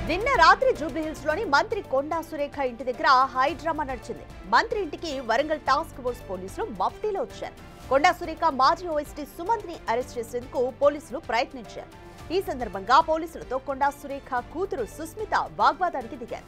నిన్న రాత్రి జూబ్లీహిల్స్ లోని మంత్రి కొండా సురేఖ ఇంటి దగ్గర హై డ్రామా నడిచింది. మంత్రి ఇంటికి వరంగల్ టాస్క్ ఫోర్స్ పోలీసులు మఫ్టీలో వచ్చారు. కొండా సురేఖ మాజీ ఓఎస్టీ సుమంత్ ని అరెస్ట్ చేసేందుకు పోలీసులు ప్రయత్నించారు. ఈ సందర్భంగా పోలీసులతో కొండా సురేఖ కూతురు సుస్మిత వాగ్వాదానికి దిగారు.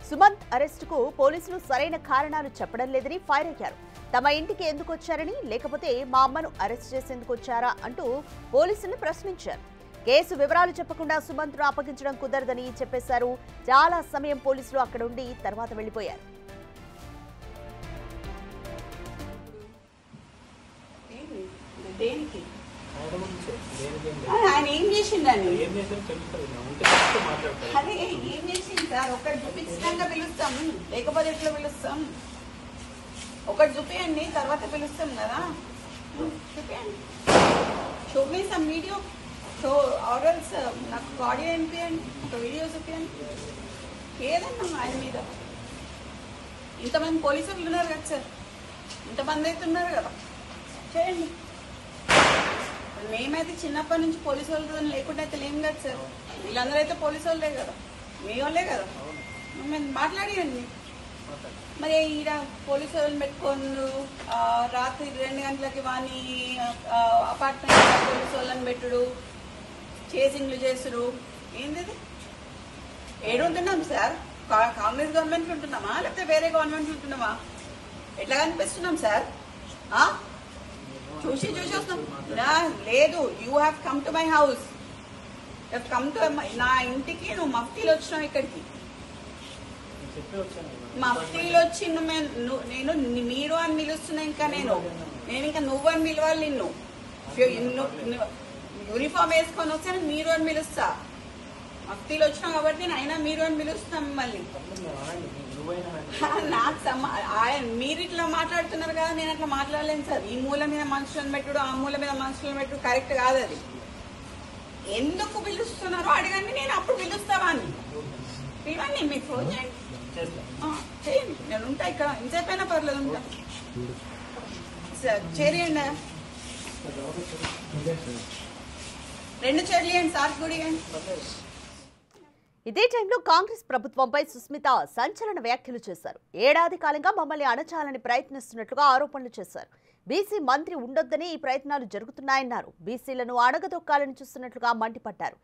సుమంత్ అరెస్టుకు పోలీసులు సరైన కారణాలు చెప్పడం లేదని ఫైర్ అయ్యారు. తమ ఇంటికి ఎందుకు వచ్చారని, లేకపోతే మా అమ్మను అరెస్ట్ చేసేందుకు వచ్చారా అంటూ పోలీసుల్ని ప్రశ్నించారు. కేసు వివరాలు చెప్పకుండా సుమంత్ను అప్పగించడం కుదరదని చెప్పేశారు. చాలా సమయం పోలీసులు అక్కడ ఉండి తర్వాత వెళ్లిపోయారు. ఆయన ఏం చేసిండని అదే ఏం చేసింది సార్? ఒకటి చూపించినాక పిలుస్తాం, లేకపోతే ఎట్లా పిలుస్తాం? ఒకటి చూపించండి, తర్వాత పిలుస్తాం కదా. చూపించండి, చూపిస్తాం వీడియో. సో ఆర్డర్స్ నాకు ఆడియో వినిపించండి, ఒక వీడియో చూపించండి, ఏదన్నా ఆయన మీద. ఇంతమంది పోలీసులు ఉన్నారు కదా సార్, ఇంతమంది అయితే ఉన్నారు కదా, చేయండి. మేమైతే చిన్నప్పటి నుంచి పోలీసు వాళ్ళతో లేకుండా అయితే లేం కదా సార్. వీళ్ళందరూ అయితే పోలీసు వాళ్ళే కదా, మీ వాళ్ళే కదా. మేము మాట్లాడియండి. మరి ఈడ పోలీసు వాళ్ళని పెట్టుకోండు, రాత్రి 2 గంటలకి వాని అపార్ట్మెంట్ పోలీసు వాళ్ళని పెట్టుడు, చేసింగ్లు చేసుడు, ఏంటిది? ఏడుంటున్నాం సార్? కాంగ్రెస్ గవర్నమెంట్ ఉంటున్నామా, లేకపోతే వేరే గవర్నమెంట్ ఉంటున్నామా? ఎట్లా కనిపిస్తున్నాం సార్? చూసి వస్తాం. లేదు, you have come to my house, come to నా ఇంటికి. నువ్వు మఫ్టీలో వచ్చినావు ఇక్కడికి, మఫ్టీలో వచ్చి నేను మీరు అని పిలుస్తున్నా. ఇంకా నేను ఇంకా నువ్వు అని పిలవాలి. నిన్ను యూనిఫామ్ వేసుకొని వస్తే మీరు అని పిలుస్తా. మఫ్టీలో వచ్చినావు కాబట్టి నేను అయినా మీరు అని పిలుస్తున్నా మిమ్మల్ని. నాకు మీరు ఇట్లా మాట్లాడుతున్నారు కదా, నేను అట్లా మాట్లాడలేను సార్. ఈ మూల మీద మనుషులను పెట్టుడు, ఆ మూల మీద మనుషులను పెట్టుడు కరెక్ట్ కాదు. అది ఎందుకు పిలుస్తున్నారో అడగండి, నేను అప్పుడు పిలుస్తావా అని. పిలవండి, మీకు ఫోన్ చేయండి, చేయండి. నేను ఉంటా ఇక్కడ, ఇంతసేపైనా పర్లేదు, ఉంటా. చేయండి, 2 చర్యలు సార్ గుడి. ఇదే టైంలో కాంగ్రెస్ ప్రభుత్వంపై సుస్మిత సంచలన వ్యాఖ్యలు చేశారు. ఏడాది కాలంగా మమ్మల్ని అణచాలని ప్రయత్నిస్తున్నట్లుగా ఆరోపణలు చేశారు. బీసీ మంత్రి ఉండొద్దని ఈ ప్రయత్నాలు జరుగుతున్నాయన్నారు. బీసీలను అణగదొక్కాలని చూస్తున్నట్లుగా మండిపడ్డారు.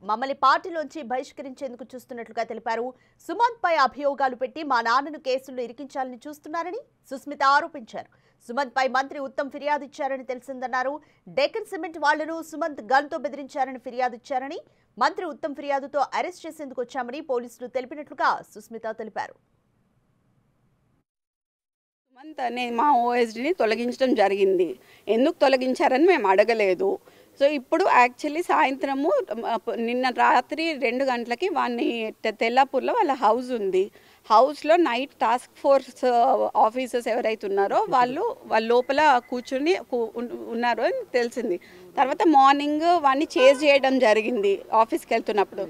మమ్మల్ని పార్టీలోంచి బహిష్కరించేందుకు చూస్తున్నట్లుగా తెలిపారు. సుమంత్ పై అభియోగాలు పెట్టి మా నాన్నను కేసుల్లో ఇరికించాలని చూస్తున్నారని సుస్మిత ఆరోపించారు. సుమంత్ పై మంత్రి ఉత్తమ్ ఫిర్యాదు ఇచ్చారని తెలిసిందన్నారు. డెక్కన్ సిమెంట్ వాళ్లను సుమంత్ గన్తో బెదిరించారని ఫిర్యాదు ఇచ్చారని, మంత్రి ఉత్తమ్ ఫిర్యాదుతో అరెస్ట్ చేసేందుకు వచ్చామని పోలీసులు తెలిపినట్లుగా సుస్మిత తెలిపారు. సుమంత్ అనే మా ఓఎస్డీని తొలగించడం జరిగింది. ఎందుకు తొలగించారని మేము అడగలేదు. సో ఇప్పుడు యాక్చువల్లీ సాయంత్రము నిన్న రాత్రి 2 గంటలకి వాడిని తెల్లాపూర్లో వాళ్ళ హౌస్ ఉంది. హౌస్లో నైట్ టాస్క్ ఫోర్స్ ఆఫీసర్స్ ఎవరైతే ఉన్నారో వాళ్ళు లోపల కూర్చుని ఉన్నారు అని తెలిసింది. తర్వాత మార్నింగ్ వాడిని చేజ్ చేయడం జరిగింది. ఆఫీస్కి వెళ్తున్నప్పుడు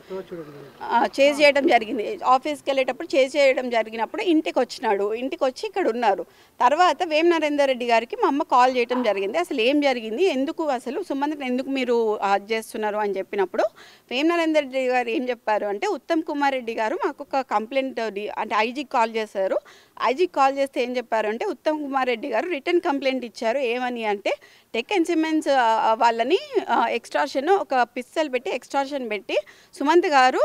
చేజ్ చేయడం జరిగింది. ఆఫీస్కి వెళ్ళేటప్పుడు చేజ్ చేయడం జరిగినప్పుడు ఇంటికి వచ్చినాడు. ఇంటికి వచ్చి ఇక్కడ ఉన్నారు. తర్వాత వేం నరేందర్ రెడ్డి గారికి మా అమ్మ కాల్ చేయడం జరిగింది. అసలు ఏం జరిగింది, ఎందుకు అసలు సుమంత్ని ఎందుకు మీరు చేస్తున్నారు అని చెప్పినప్పుడు వేం నరేందర్ రెడ్డి గారు ఏం చెప్పారు అంటే, ఉత్తమ్ కుమార్ రెడ్డి గారు మాకు ఒక కంప్లైంట్ అంటే ఐజీకి కాల్ చేశారు. ఐజీకి కాల్ చేస్తే ఏం చెప్పారు అంటే, ఉత్తమ్ కుమార్ రెడ్డి గారు రిటర్న్ కంప్లైంట్ ఇచ్చారు. ఏమని అంటే, డెక్కన్ సిమెంట్స్ వాళ్ళని ఎక్స్టార్షన్, ఒక పిస్టల్ పెట్టి ఎక్స్టార్షన్ పెట్టి సుమంత్ గారు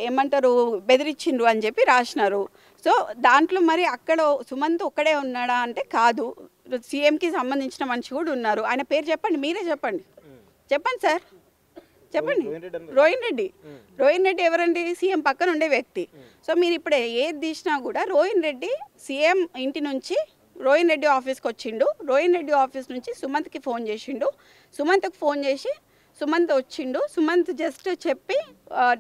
ఏమంటారు బెదిరించిండ్రు అని చెప్పి రాసినారు. సో దాంట్లో మరి అక్కడ సుమంత్ ఒక్కడే ఉన్నాడా అంటే కాదు, సీఎంకి సంబంధించిన మనిషి కూడా ఉన్నారు. ఆయన పేరు చెప్పండి, మీరే చెప్పండి సార్, చెప్పండి. రోహిన్ రెడ్డి ఎవరండి? సీఎం పక్కన ఉండే వ్యక్తి. సో మీరు ఇప్పుడు ఏది తీసినా కూడా రోహిన్ రెడ్డి సీఎం ఇంటి నుంచి రోహిన్ రెడ్డి ఆఫీస్కి వచ్చిండు. రోహిన్ రెడ్డి ఆఫీస్ నుంచి సుమంత్కి ఫోన్ చేసిండు. సుమంత్కి ఫోన్ చేసి సుమంత్ వచ్చిండు. సుమంత్ జస్ట్ చెప్పి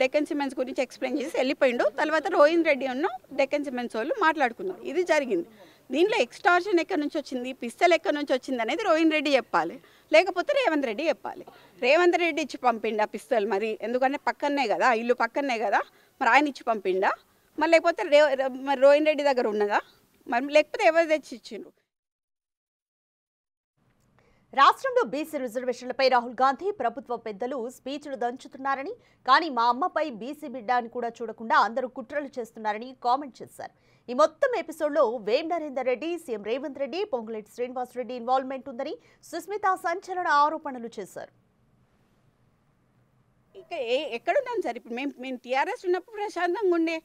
డెక్కన్ సిమెంట్స్ గురించి ఎక్స్ప్లెయిన్ చేసి వెళ్ళిపోయిండు. తర్వాత రోహిన్ రెడ్డి ఉన్న డెక్కన్ సిమెంట్స్ వాళ్ళు మాట్లాడుకున్నారు. ఇది జరిగింది. దీనిలో ఎక్స్టార్షన్ ఎక్కడి నుంచి వచ్చింది, పిస్తల్ ఎక్కడి నుంచి వచ్చింది అనేది రోహిన్ రెడ్డి చెప్పాలి, లేకపోతే రేవంత్ రెడ్డి చెప్పాలి. రేవంత్ రెడ్డి ఇచ్చి పంపిండా పిస్తల్? మరి ఎందుకంటే పక్కనే కదా, ఇల్లు పక్కనే కదా, మరి ఆయన ఇచ్చి పంపిండా? మరి లేకపోతే మరి రోహిన్ రెడ్డి దగ్గర ఉన్నదా? మరి లేకపోతే ఎవరు తెచ్చి ఇచ్చిండ్రు? రాష్ట్రంలో బీసీ రిజర్వేషన్లపై రాహుల్ గాంధీ ప్రభుత్వ పెద్దలు స్పీచ్లు దంచుతున్నారని, కానీ మా అమ్మపై బీసీ బిడ్డ అని కూడా చూడకుండా అందరూ కుట్రలు చేస్తున్నారని కామెంట్ చేశారు. ఈ మొత్తం ఎపిసోడ్లో వేం నరేందర్ రెడ్డి, సీఎం రేవంత్ రెడ్డి, పొంగులేటి శ్రీనివాస్ రెడ్డి ఇన్వాల్వ్మెంట్ ఉందని సుస్మిత సంచలన ఆరోపణలు చేశారు. ఇక ఎక్కడున్నాం సార్? ఇప్పుడు మేము టీఆర్ఎస్ ఉన్నప్పుడు ప్రశాంతంగా ఉండే,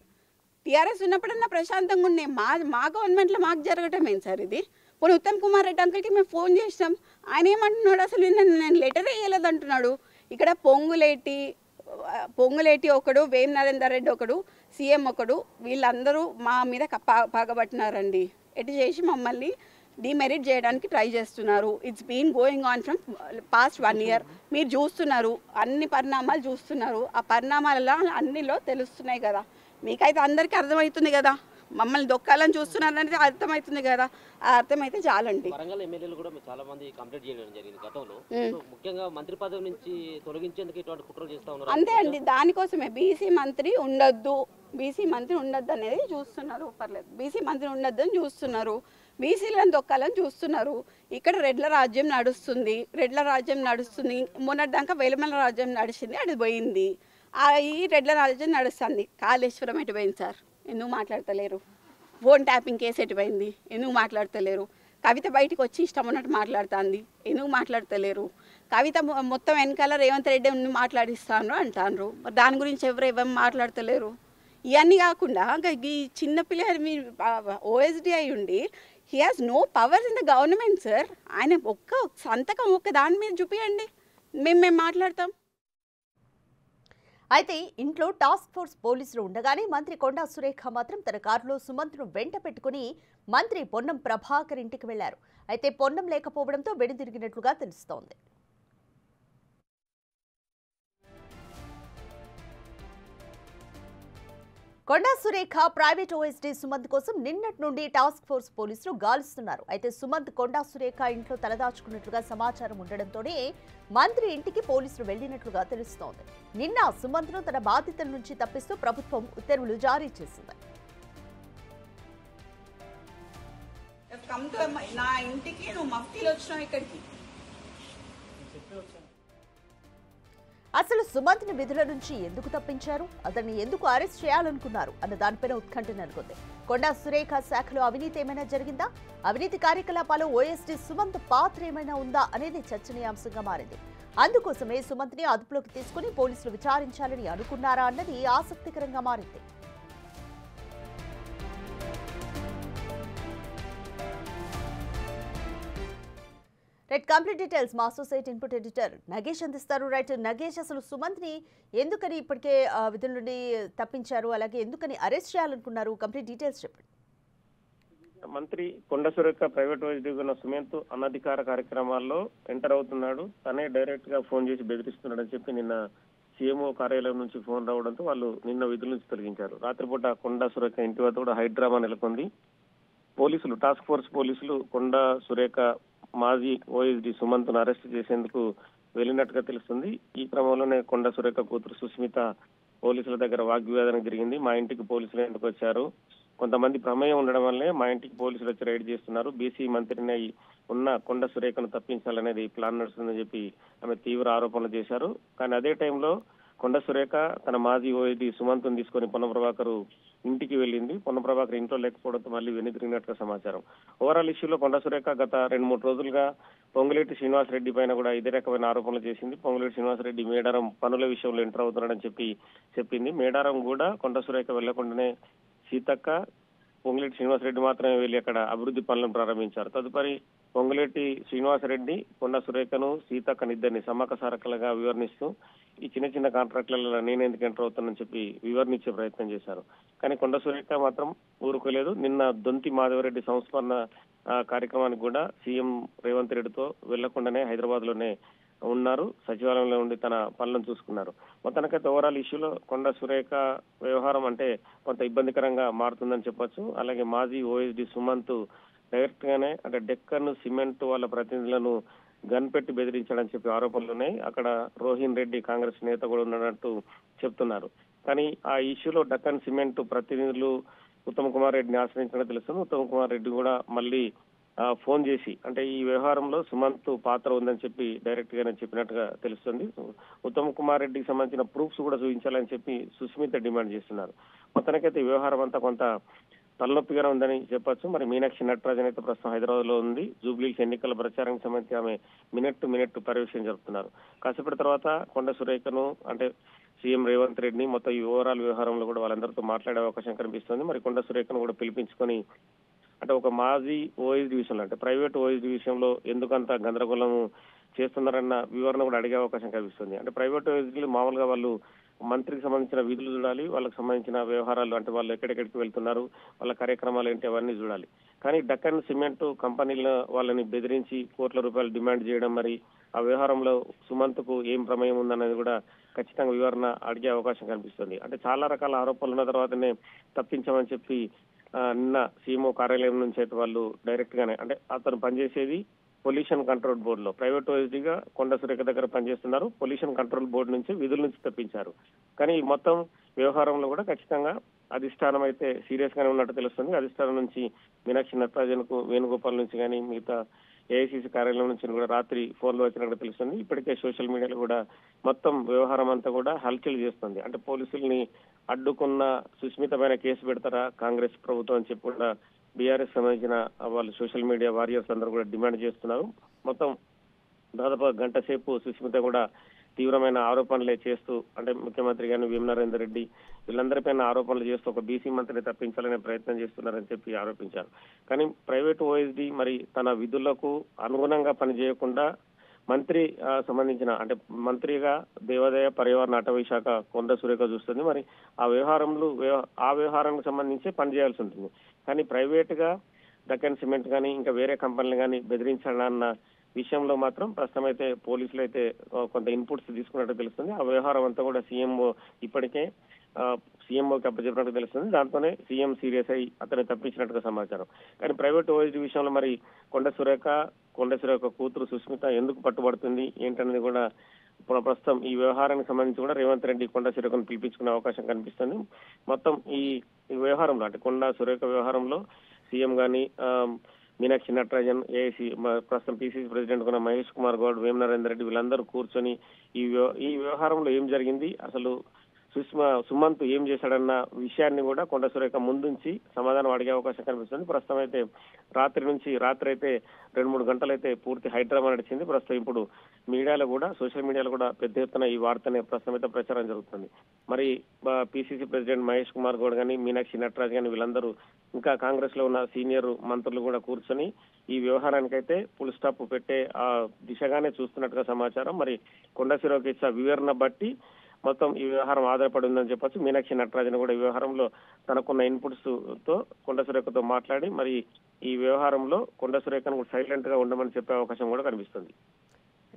టీఆర్ఎస్ ఉన్నప్పుడన్నా ప్రశాంతంగా ఉండే. మా గవర్నమెంట్లో మాకు జరగటం ఏంటి సార్ ఇది? పోనీ ఉత్తమ్ కుమార్ రెడ్డి అంకుల్కి మేము ఫోన్ చేసినాం, ఆయన ఏమంటున్నాడు? అసలు నేను లెటర్ వేయలేదు అంటున్నాడు. ఇక్కడ పొంగులేటి ఒకడు, వేం నరేందర్ రెడ్డి ఒకడు, సీఎం ఒకడు, వీళ్ళందరూ మా మీద పగబట్టినారండి. ఎటు చేసి మమ్మల్ని డిమెరిట్ చేయడానికి ట్రై చేస్తున్నారు. It's been going on from past 1 year. మీరు చూస్తున్నారు, అన్ని పరిణామాలు చూస్తున్నారు. ఆ పరిణామాలలో అన్నిలో తెలుస్తున్నాయి కదా, మీకైతే అందరికీ అర్థమవుతుంది కదా. మమ్మల్ని దొక్కాలని చూస్తున్నారనేది అర్థమవుతుంది కదా. ఆ అర్థమైతే చాలండి. వరంగల్ ఎమ్మెల్యేలు కూడా చాలా మంది కంప్లైంట్ చేయడం జరిగింది గతంలో. ముఖ్యంగా మంత్రి పదవి నుంచి తొలగించేందుకు ఇటువంటి కుట్రలు చేస్తా ఉన్నారు. అంతే అండి, దానికోసమే బీసీ మంత్రి ఉండొద్దు అనేది చూస్తున్నారు. పర్లేదు, బీసీ మంత్రి ఉండొద్దు అని చూస్తున్నారు. బీసీలను దొక్కాలని చూస్తున్నారు. ఇక్కడ రెడ్ల రాజ్యం నడుస్తుంది. మొన్నటిదాకా వేలమల రాజ్యం నడిచింది, అది పోయింది. ఈ రెడ్ల రాజ్యం నడుస్తుంది. కాళేశ్వరం ఎటు పోయింది సార్? ఎందుకు మాట్లాడతలేరు? ఫోన్ ట్యాపింగ్ కేసు ఎటుపోయింది? ఎందుకు మాట్లాడతలేరు? కవిత బయటికి వచ్చి ఇష్టం ఉన్నట్టు మాట్లాడుతుంది, ఎందుకు మాట్లాడతలేరు? కవిత మొత్తం వెనకాల రేవంత్ రెడ్డి మాట్లాడిస్తాను అంటారు, దాని గురించి ఎవరు మాట్లాడతలేరు? ఇవన్నీ కాకుండా ఈ చిన్నపిల్ల మీరు ఓఎస్డీ అయి ఉండి he has no powers in the government sir. ఆయన ఒక్క సంతకం ఒక్క దాని మీద చూపియండి, మేము మాట్లాడతాం. అయితే ఇంట్లో టాస్క్ ఫోర్స్ పోలీసులు ఉండగానే మంత్రి కొండా సురేఖ మాత్రం తన కారులో సుమంత్ను వెంట పెట్టుకుని మంత్రి పొన్నం ప్రభాకర్ ఇంటికి వెళ్లారు. అయితే పొన్నం లేకపోవడంతో వెనుదిరిగినట్లుగా తెలుస్తోంది. కొండా సురేఖ ప్రైవేట్ ఓఎస్డీ సుమంత్ కోసం నిన్నటి నుండి టాస్క్ ఫోర్స్ పోలీసులు గాలిస్తున్నారు. అయితే సుమంత్ కొండా సురేఖ ఇంట్లో తలదాచుకున్నట్లుగా సమాచారం ఉండడంతోనే మంత్రి ఇంటికి పోలీసులు వెళ్లినట్లుగా తెలుస్తోంది. నిన్న సుమంత్ను తన బాధ్యతల నుంచి తప్పిస్తూ ప్రభుత్వం ఉత్తర్వులు జారీ చేసింది. నా ఇంటికి నువ్వు మఫ్తీలు వచ్చినావు, ఇక్కడికి అసలు సుమంత్ ని విధుల నుంచి ఎందుకు తప్పించారు, అతన్ని ఎందుకు అరెస్ట్ చేయాలనుకున్నారు అన్న దానిపైన ఉత్కంఠ నెలకొంది. కొండా సురేఖ శాఖలో అవినీతి ఏమైనా జరిగిందా, అవినీతి కార్యకలాపాలు ఓఎస్డీ సుమంత్ పాత్ర ఏమైనా ఉందా అనేది చర్చనీయాంశంగా మారింది. అందుకోసమే సుమంత్ ని అదుపులోకి తీసుకుని పోలీసులు విచారించాలని అనుకున్నారా అన్నది ఆసక్తికరంగా మారింది. రైట్, కంప్లీట్ డీటెయిల్స్ మా అసోసియేట్ ఇన్పుట్ ఎడిటర్ నగేష్ అందిస్తారు. రైట్ నగేష్, అసలు సుమంత్ ని ఎందుకని ఇప్పటికే విధుల నుండి తప్పించారు, అలాగే ఎందుకని అరెస్ట్ చేయాలనుకున్నారు, కంప్లీట్ డీటెయిల్స్ చెప్పండి. మంత్రి కొండా సురేఖ ప్రైవేట్ ఓఎస్డీ ఉన్న సుమంత్ అనధికార కార్యక్రమాల్లో ఎంటర్ అవుతున్నాడు, తనే డైరెక్ట్ గా ఫోన్ చేసి బెదిరిస్తున్నాడని చెప్పి నిన్న సీఎంఓ కార్యాలయం నుంచి ఫోన్ రావడంతో వాళ్ళు నిన్న విధుల నుంచి తొలగించారు. రాత్రిపూట కొండా సురేఖ ఇంటి వద్ద కూడా హైడ్రామా నెలకొంది. పోలీసులు, టాస్క్ ఫోర్స్ పోలీసులు కొండా సురేఖ మాజీ ఓఎస్డీ సుమంత్ను అరెస్ట్ చేసేందుకు వెళ్ళినట్టుగా తెలుస్తుంది. ఈ క్రమంలోనే కొండా సురేఖ కూతురు సుస్మిత పోలీసుల దగ్గర వాగ్వివాదం జరిగింది. మా ఇంటికి పోలీసులు ఎందుకు వచ్చారు, కొంతమంది ప్రమేయం ఉండడం వల్లే మా ఇంటికి పోలీసులు వచ్చి రైడ్ చేస్తున్నారు, బీసీ మంత్రిని ఉన్న కొండా సురేఖను తప్పించాలనేది ప్లాన్ నడుస్తుందని చెప్పి ఆమె తీవ్ర ఆరోపణలు చేశారు. కానీ అదే టైంలో కొండా సురేఖ తన మాజీ ఓఎస్డీ సుమంత్ను తీసుకొని పొన్నం ప్రభాకర్ ఇంటికి వెళ్ళింది. పొన్నం ప్రభాకర్ ఇంట్లో లేకపోవడంతో మళ్ళీ వెనుదిరిగినట్టుగా సమాచారం. ఓవరాల్ ఇష్యూలో కొండా సురేఖ గత 2-3 రోజులుగా పొంగులేటి శ్రీనివాస్ రెడ్డి పైన కూడా ఇదే రకమైన ఆరోపణలు చేసింది. పొంగులేటి శ్రీనివాస్ రెడ్డి మేడారం పనుల విషయంలో ఎంటర్ అవుతున్నాడని చెప్పింది. మేడారం కూడా కొండా సురేఖ వెళ్లకుండానే సీతక్క, పొంగులేటి శ్రీనివాస్ రెడ్డి మాత్రమే వెళ్లి అక్కడ అభివృద్ధి పనులను ప్రారంభించారు. తదుపరి పొంగులేటి శ్రీనివాస్ రెడ్డి కొండా సురేఖను, సీతక్కను ఇద్దరిని సమ్మక సారకలుగా వివరణిస్తూ ఈ చిన్న చిన్న కాంట్రాక్టులలో నేనెందుకు ఎంటర్ అవుతానని చెప్పి వివరణించే ప్రయత్నం చేశారు. కానీ కొండా సురేఖ మాత్రం ఊరుకోలేదు. నిన్న దొంతి మాధవరెడ్డి సంస్మరణ కార్యక్రమానికి కూడా సీఎం రేవంత్ రెడ్డితో వెళ్లకుండానే హైదరాబాద్ లోనే ఉన్నారు, సచివాలయంలో ఉండి తన పనులను చూసుకున్నారు. మొత్తానికైతే ఓవరాల్ ఇష్యూలో కొండా సురేఖ వ్యవహారం అంటే కొంత ఇబ్బందికరంగా మారుతుందని చెప్పొచ్చు. అలాగే మాజీ ఓఎస్డీ సుమంత్ డైరెక్ట్ గానే అంటే డెక్కన్ సిమెంట్ వాళ్ళ ప్రతినిధులను గన్ పెట్టి బెదిరించాడని చెప్పి ఆరోపణలు ఉన్నాయి. అక్కడ రోహిన్ రెడ్డి కాంగ్రెస్ నేత కూడా ఉన్నట్టు చెప్తున్నారు. కానీ ఆ ఇష్యూలో డెక్కన్ సిమెంట్ ప్రతినిధులు ఉత్తమ్ కుమార్ రెడ్డిని ఆశ్రయించడం తెలుస్తుంది. ఉత్తమ్ కుమార్ రెడ్డి కూడా మళ్ళీ ఫోన్ చేసి అంటే ఈ వ్యవహారంలో సుమంత్ పాత్ర ఉందని చెప్పి డైరెక్ట్ గానే చెప్పినట్టుగా తెలుస్తుంది. ఉత్తమ్ కుమార్ రెడ్డికి సంబంధించిన ప్రూఫ్స్ కూడా చూపించాలని చెప్పి సుస్మిత డిమాండ్ చేస్తున్నారు. మొత్తానికైతే ఈ వ్యవహారం అంతా కొంత తలనొప్పిగానే ఉందని చెప్పొచ్చు. మరి మీనాక్షి నటరాజన్ అయితే ప్రస్తుతం హైదరాబాద్ లో ఉంది. జూబ్లీహిల్స్ ఎన్నికల ప్రచారానికి సంబంధించి ఆమె మినిట్ టు మినిట్ పర్యవేక్షణ జరుపుతున్నారు. కాసేపటి తర్వాత కొండ సురేఖను అంటే సీఎం రేవంత్ రెడ్డిని మొత్తం ఈ ఓవరాల్ వ్యవహారంలో కూడా వాళ్ళందరితో మాట్లాడే అవకాశం కనిపిస్తుంది. మరి కొండ సురేఖను కూడా పిలిపించుకొని అంటే ఒక మాజీ ఓఎస్డీ విషయంలో అంటే ప్రైవేట్ ఓఎస్డీ విషయంలో ఎందుకంత గందరగోళం చేస్తున్నారన్న వివరణ కూడా అడిగే అవకాశం కనిపిస్తుంది. అంటే ప్రైవేట్ ఓఎస్డీలు మామూలుగా వాళ్ళు మంత్రికి సంబంధించిన విధులు చూడాలి, వాళ్ళకి సంబంధించిన వ్యవహారాలు అంటే వాళ్ళు ఎక్కడెక్కడికి వెళ్తున్నారు, వాళ్ళ కార్యక్రమాలు ఏంటి అవన్నీ చూడాలి. కానీ డక్కన్ సిమెంట్ కంపెనీల వాళ్ళని బెదిరించి కోట్ల రూపాయలు డిమాండ్ చేయడం, మరి ఆ వ్యవహారంలో సుమంత్ కు ఏం ప్రమేయం ఉందనేది కూడా ఖచ్చితంగా వివరణ అడిగే అవకాశం కనిపిస్తుంది. అంటే చాలా రకాల ఆరోపణలు ఉన్న తర్వాతనే తప్పించామని చెప్పి నిన్న సీఎంఓ కార్యాలయం నుంచి అయితే వాళ్ళు డైరెక్ట్ గానే అంటే అతను పనిచేసేది పొల్యూషన్ కంట్రోల్ బోర్డు లో ప్రైవేట్ ఓఎస్డీగా కొండ సురేఖ దగ్గర పనిచేస్తున్నారు. పొల్యూషన్ కంట్రోల్ బోర్డు నుంచి విధుల నుంచి తప్పించారు. కానీ ఈ మొత్తం వ్యవహారంలో కూడా ఖచ్చితంగా అధిష్టానం అయితే సీరియస్ గానే ఉన్నట్టు తెలుస్తుంది. అధిష్టానం నుంచి మీనాక్షి నటరాజన్ కు వేణుగోపాల్ నుంచి కానీ మిగతా ఏఐసీసీ కార్యాలయం నుంచి కూడా రాత్రి ఫోన్లో వచ్చినట్టు తెలుస్తుంది. ఇప్పటికే సోషల్ మీడియాలో కూడా మొత్తం వ్యవహారం అంతా కూడా హల్చల్ చేస్తుంది. అంటే పోలీసుల్ని అడ్డుకున్న సుస్మిత పైన కేసు పెడతారా కాంగ్రెస్ ప్రభుత్వం అని చెప్పి కూడా బీఆర్ఎస్ సంబంధించిన వాళ్ళు సోషల్ మీడియా వారియర్స్ అందరూ కూడా డిమాండ్ చేస్తున్నారు. మొత్తం దాదాపు గంట సేపు సుస్మిత కూడా తీవ్రమైన ఆరోపణలే చేస్తూ అంటే ముఖ్యమంత్రి గారిని నరేందర్ రెడ్డి వీళ్ళందరిపైన ఆరోపణలు చేస్తూ ఒక బీసీ మంత్రిని తప్పించాలనే ప్రయత్నం చేస్తున్నారని చెప్పి ఆరోపించారు. కానీ ప్రైవేట్ ఓఎస్డీ మరి తన విధులకు అనుగుణంగా పనిచేయకుండా మంత్రి సంబంధించిన అంటే మంత్రిగా దేవాదాయ పర్యావరణ అటవీ శాఖ కొండ సురేఖ చూస్తుంది. మరి ఆ వ్యవహారానికి సంబంధించి పనిచేయాల్సి ఉంటుంది. కానీ ప్రైవేట్ గా డక్కన్ సిమెంట్ కానీ ఇంకా వేరే కంపెనీలు కానీ బెదిరించాలన్న విషయంలో మాత్రం ప్రస్తుతం అయితే పోలీసులు అయితే కొంత ఇన్పుట్స్ తీసుకున్నట్టు తెలుస్తుంది. ఆ వ్యవహారం అంతా కూడా సీఎంఓ ఇప్పటికే సీఎంఓకి అప్పచెప్పినట్టు తెలుస్తుంది. దాంతోనే సీఎం సీరియస్ అయ్యి అతన్ని తప్పించినట్టుగా సమాచారం. కానీ ప్రైవేట్ ఓఎస్డీ విషయంలో మరి కొండ సురేఖ కూతురు సుస్మిత ఎందుకు పట్టుబడుతుంది ఏంటనేది కూడా ప్రస్తుతం ఈ వ్యవహారానికి సంబంధించి కూడా రేవంత్ రెడ్డి కొండ సురేఖను పిలిపించుకునే అవకాశం కనిపిస్తుంది. మొత్తం ఈ వ్యవహారంలో అంటే కొండ సురేఖ వ్యవహారంలో సీఎం గాని మీనాక్షి నటరాజన్ ఏఐసీ ప్రస్తుతం పిసిసి ప్రెసిడెంట్ కూడా మహేష్ కుమార్ గౌడ్ నరేందర్ రెడ్డి వీళ్ళందరూ కూర్చొని ఈ వ్యవహారంలో ఏం జరిగింది, అసలు సుమంత్ ఏం చేశాడన్న విషయాన్ని కూడా కొండ సురేఖ ముందుంచి సమాధానం అడిగే అవకాశం కనిపిస్తుంది. ప్రస్తుతం అయితే రాత్రి అయితే 2-3 గంటలు అయితే పూర్తి హైడ్రామా నడిచింది. ప్రస్తుతం ఇప్పుడు మీడియాలో కూడా సోషల్ మీడియాలో కూడా పెద్ద ఎత్తున ఈ వార్తనే ప్రస్తుతం అయితే ప్రచారం జరుగుతుంది. మరి పిసిసి ప్రెసిడెంట్ మహేష్ కుమార్ గౌడ్ కానీ మీనాక్షి నటరాజ్ కానీ వీళ్ళందరూ ఇంకా కాంగ్రెస్ లో ఉన్న సీనియర్ మంత్రులు కూడా కూర్చొని ఈ వ్యవహారానికైతే ఫుల్ స్టాప్ పెట్టే ఆ దిశగానే చూస్తున్నట్టుగా సమాచారం. మరి కొండ సురేఖ ఇచ్చే వివరణ బట్టి మొత్తం ఈ వ్యవహారం ఆధారపడి ఉందని చెప్పొచ్చు. మీనాక్షి నటరాజన్ కూడా ఈ వ్యవహారంలో తనకున్న ఇన్పుట్స్ తో కొండ సురేఖతో మాట్లాడి మరి ఈ వ్యవహారంలో కొండ సురేఖను సైలెంట్ గా ఉండమని చెప్పే అవకాశం కూడా కనిపిస్తుంది.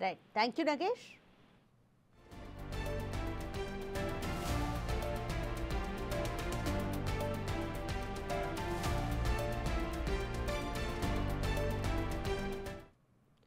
Right, thank you Nagesh.